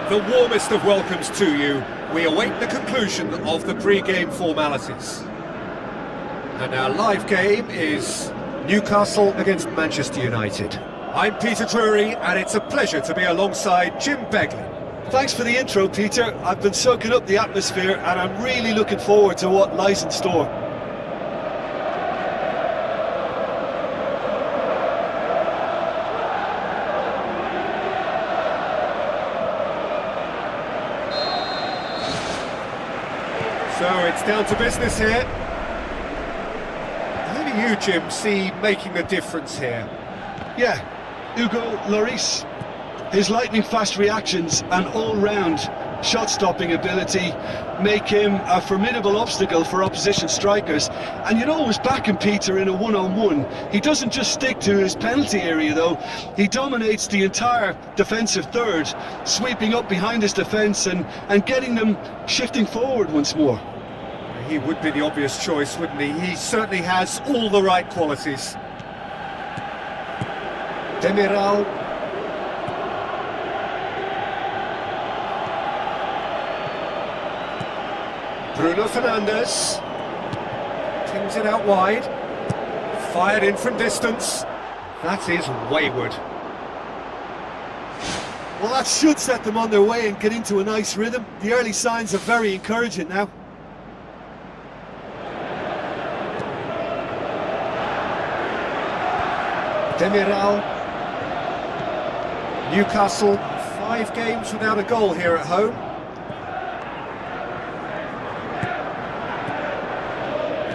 The warmest of welcomes to you. We await the conclusion of the pre-game formalities. And our live game is Newcastle against Manchester United. I'm Peter Drury, and it's a pleasure to be alongside Jim Begley. Thanks for the intro, Peter. I've been soaking up the atmosphere and I'm really looking forward to what lies in store. So it's down to business here. Who do you, Jim, see making the difference here? Yeah, Hugo Lloris. His lightning-fast reactions and all-round shot-stopping ability make him a formidable obstacle for opposition strikers. And you know, always backing Peter in a one-on-one. He doesn't just stick to his penalty area, though. He dominates the entire defensive third, sweeping up behind his defence and getting them shifting forward once more. He would be the obvious choice, wouldn't he? He certainly has all the right qualities. Demiral. Bruno Fernandes. Tings it out wide. Fired in from distance. That is wayward. Well, that should set them on their way and get into a nice rhythm. The early signs are very encouraging now. Demiral. Newcastle, 5 games without a goal here at home.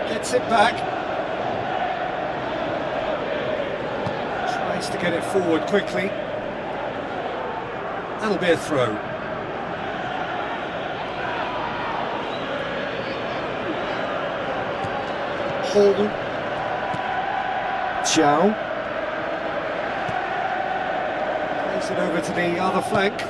Gets it back. Tries to get it forward quickly. That'll be a throw. Hall. Chow. Plays it over to the other flank.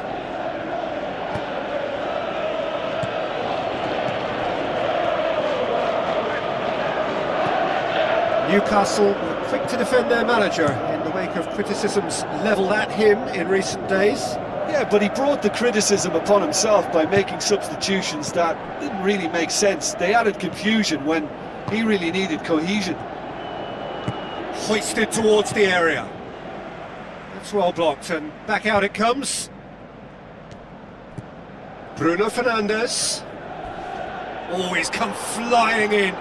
Newcastle were quick to defend their manager in the wake of criticisms levelled at him in recent days. Yeah, but he brought the criticism upon himself by making substitutions that didn't really make sense. They added confusion when he really needed cohesion. Hoisted towards the area. That's well blocked, and back out it comes. Bruno Fernandes. Oh, he's come flying in.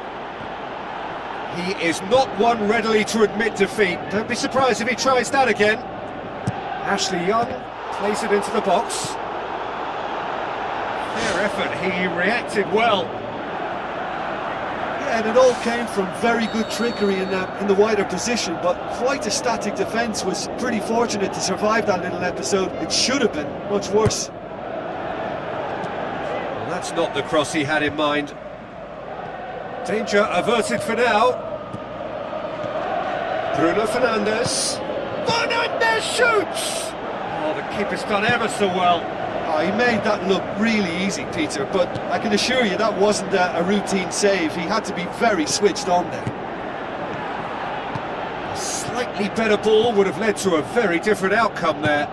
He is not one readily to admit defeat. Don't be surprised if he tries that again. Ashley Young plays it into the box. Fair effort, he reacted well. Yeah, and it all came from very good trickery in the wider position, but quite a static defence. Was pretty fortunate to survive that little episode. It should have been much worse. Well, that's not the cross he had in mind. Danger averted for now. Bruno Fernandes. Fernandes shoots! Oh, the keeper's done ever so well. Oh, he made that look really easy, Peter, but I can assure you that wasn't a routine save. He had to be very switched on there. Slightly better ball would have led to a very different outcome there.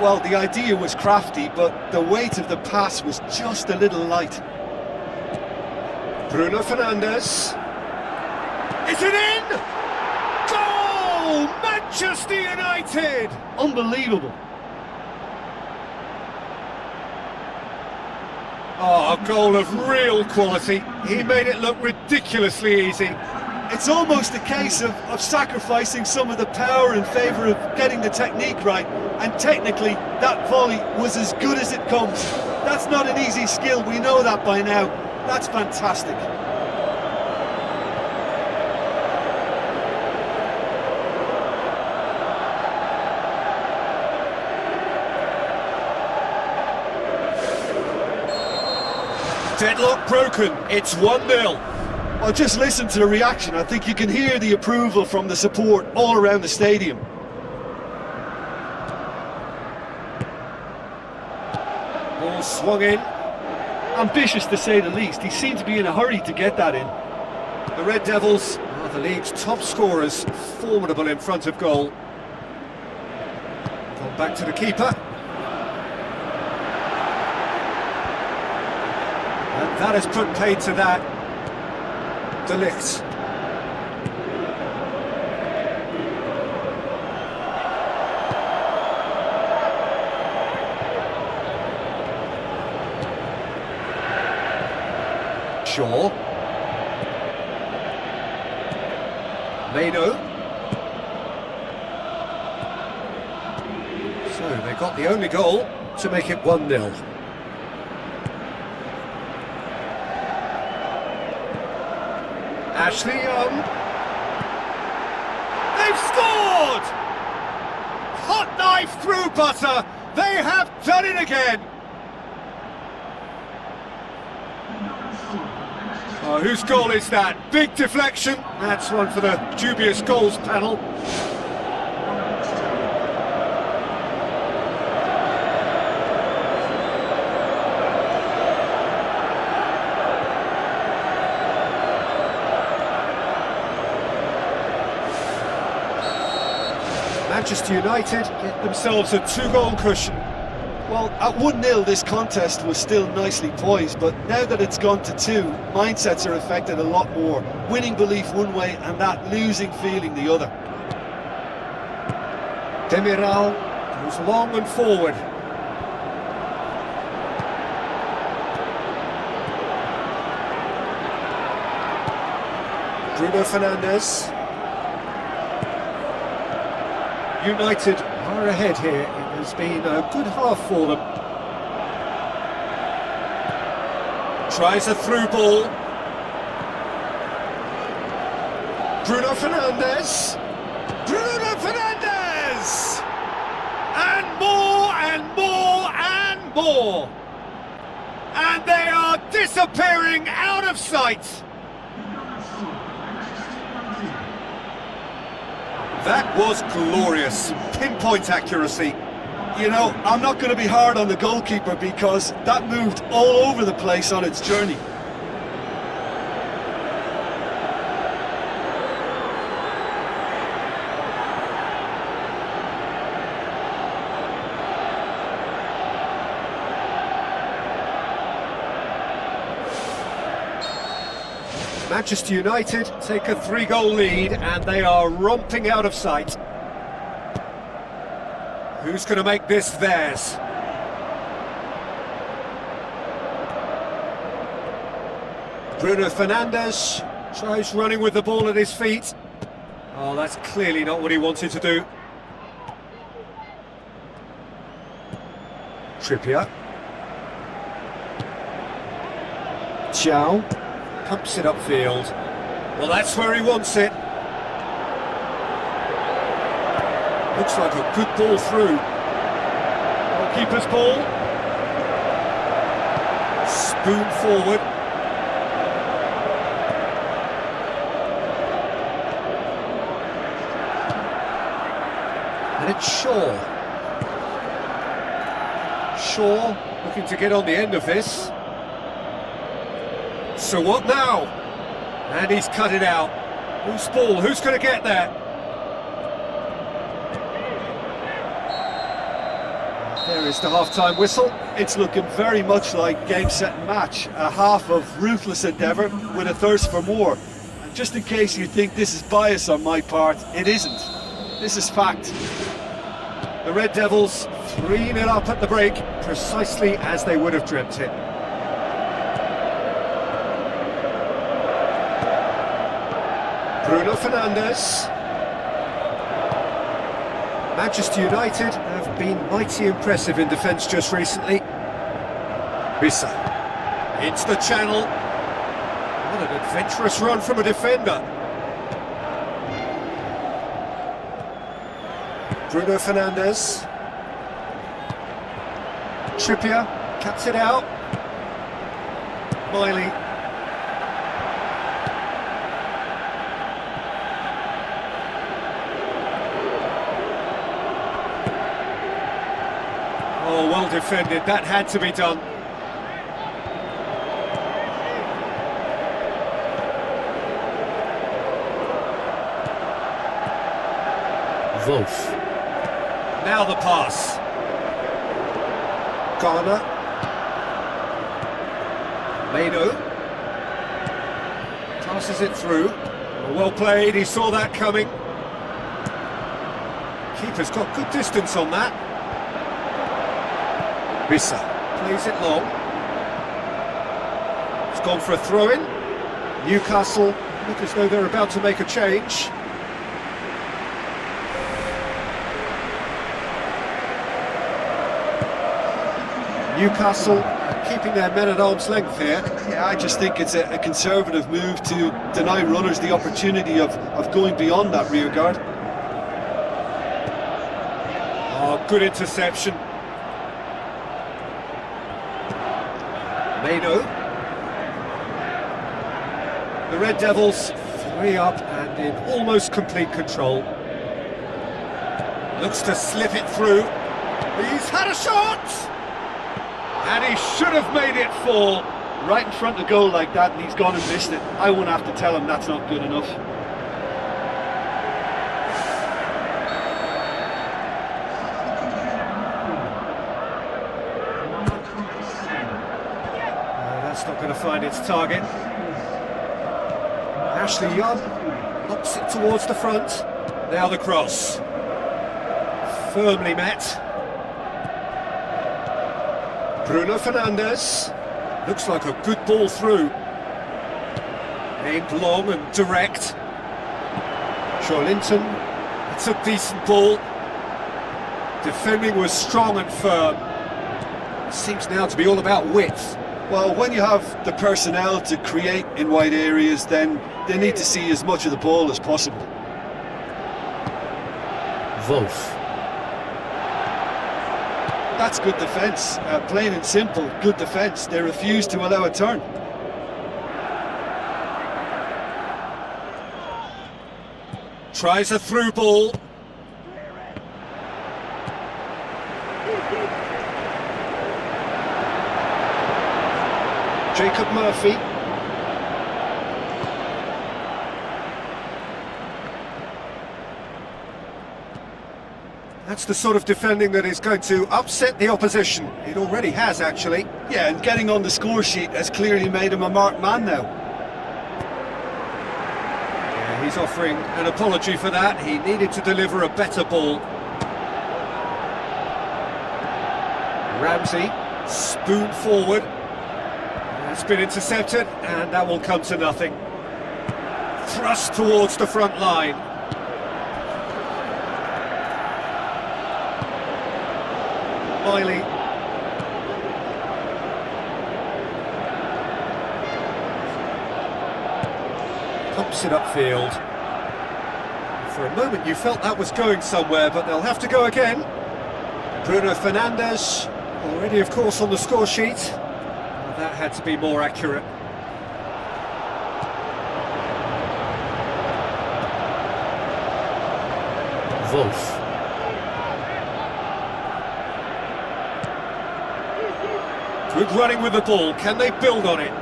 Well, the idea was crafty, but the weight of the pass was just a little light. Bruno Fernandes. Is it in? Goal! Manchester United! Unbelievable. Oh, a goal of real quality. He made it look ridiculously easy. It's almost a case of sacrificing some of the power in favour of getting the technique right, and technically that volley was as good as it comes. That's not an easy skill, we know that by now. That's fantastic. Deadlock broken, it's 1-0. Well, just listen to the reaction. I think you can hear the approval from the support all around the stadium. Ball swung in. Ambitious to say the least. He seemed to be in a hurry to get that in. The Red Devils are the league's top scorers, formidable in front of goal. Gone back to the keeper. And that has put paid to that. De Ligt. Shaw. Meno. So they got the only goal to make it 1-0. Ashley Young. They've scored! Hot knife through butter. They have done it again. Oh, whose goal is that? Big deflection. That's one for the dubious goals panel. Manchester United get themselves a 2-goal cushion. Well, at 1-0 this contest was still nicely poised, but now that it's gone to 2, mindsets are affected a lot more. Winning belief one way and that losing feeling the other. Demiral goes long and forward. Bruno Fernandes. United are ahead here. It has been a good half for them. Tries a through ball. Bruno Fernandes. Bruno Fernandes! And more and more and more. And they are disappearing out of sight. That was glorious, pinpoint accuracy. You know, I'm not going to be hard on the goalkeeper because that moved all over the place on its journey. Manchester United take a 3-goal lead and they are romping out of sight. Who's going to make this theirs? Bruno Fernandes tries running with the ball at his feet. Oh, that's clearly not what he wanted to do. Trippier. Chow. Pumps it upfield. Well, that's where he wants it. Looks like a good ball through. Keeper's ball. Spoon forward. And it's Shaw. Shaw looking to get on the end of this. So what now? And he's cut it out. Whose ball? Who's going to get there? Here's the half-time whistle. It's looking very much like game, set and match. A half of ruthless endeavour with a thirst for more. And just in case you think this is bias on my part, it isn't. This is fact. The Red Devils 3-0 up at the break, precisely as they would have dreamt it. Bruno Fernandes. Manchester United have been mighty impressive in defence just recently. Risa into the channel. What an adventurous run from a defender. Bruno Fernandes. Trippier cuts it out. Miley. Oh, well defended, that had to be done. Wolf. Now the pass. Garner. Meno. Passes it through. Well played, he saw that coming. Keeper's got good distance on that. Risa plays it long. It's gone for a throw-in. Newcastle look as though they're about to make a change. Newcastle keeping their men at arm's length here. Yeah, I just think it's a conservative move to deny runners the opportunity of going beyond that rear guard. Oh, good interception. Meno. The Red Devils 3 up and in almost complete control. Looks to slip it through. He's had a shot! And he should have made it fall. Right in front of goal like that, and he's gone and missed it. I won't have to tell him that's not good enough. That's not going to find its target. Ashley Young knocks it towards the front. Now the cross. Firmly met. Bruno Fernandes. Looks like a good ball through. Aimed long and direct. Linton. It's a decent ball. Defending was strong and firm. It seems now to be all about width. Well, when you have the personnel to create in wide areas, then they need to see as much of the ball as possible. Wolf. That's good defence, plain and simple, good defence. They refuse to allow a turn. Tries a through ball. Jacob Murphy. That's the sort of defending that is going to upset the opposition. It already has, actually. Yeah, and getting on the score sheet has clearly made him a marked man now. Yeah, he's offering an apology for that. He needed to deliver a better ball. Ramsey, spoon forward. It's been intercepted, and that will come to nothing. Thrust towards the front line. Miley. Pumps it upfield. For a moment you felt that was going somewhere, but they'll have to go again. Bruno Fernandes, already of course on the score sheet. That had to be more accurate. Wolf. Good running with the ball, can they build on it?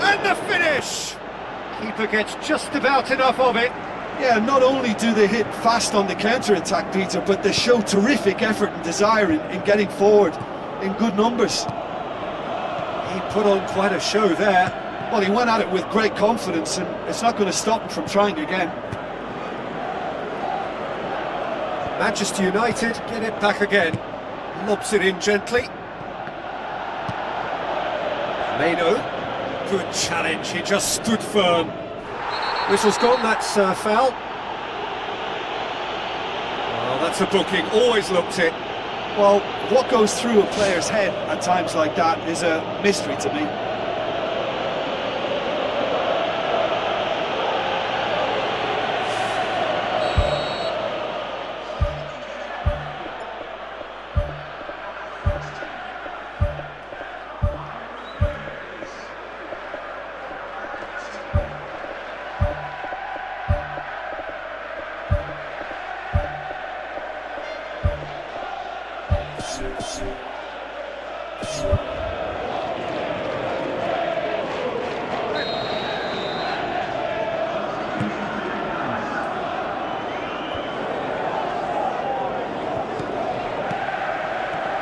And the finish! Keeper gets just about enough of it. Yeah, not only do they hit fast on the counter-attack, Peter, but they show terrific effort and desire in getting forward in good numbers. He put on quite a show there. Well, he went at it with great confidence, and it's not going to stop him from trying again. Manchester United get it back again. Lobs it in gently. Meno, good challenge, he just stood firm. Whistle's gone, that's foul. Oh, that's a booking, always looked it. Well, what goes through a player's head at times like that is a mystery to me.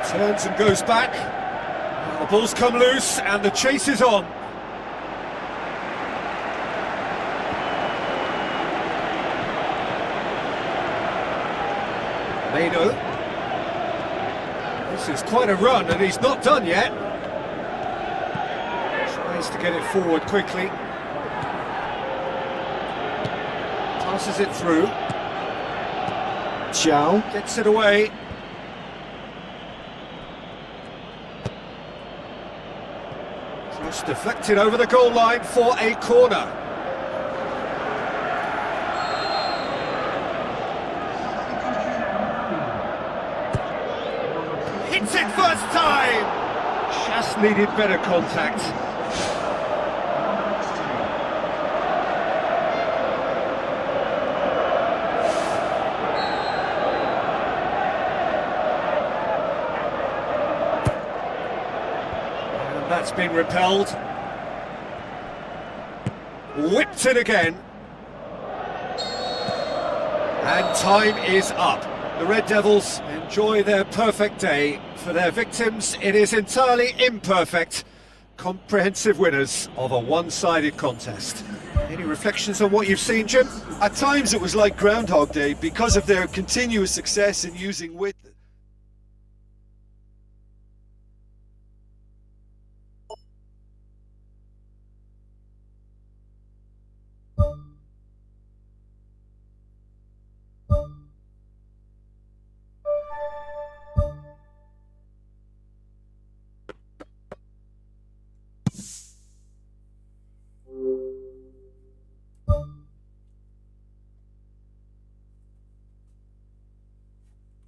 Turns and goes back. The ball's come loose and the chase is on. Meno. This is quite a run and he's not done yet. Tries to get it forward quickly. Passes it through. Chow. Gets it away. Cross deflected over the goal line for a corner. Hits it first time! Just needed better contact. That's been repelled. Whipped it again. And time is up. The Red Devils enjoy their perfect day. For their victims, it is entirely imperfect. Comprehensive winners of a one-sided contest. Any reflections on what you've seen, Jim? At times it was like Groundhog Day because of their continuous success in using width.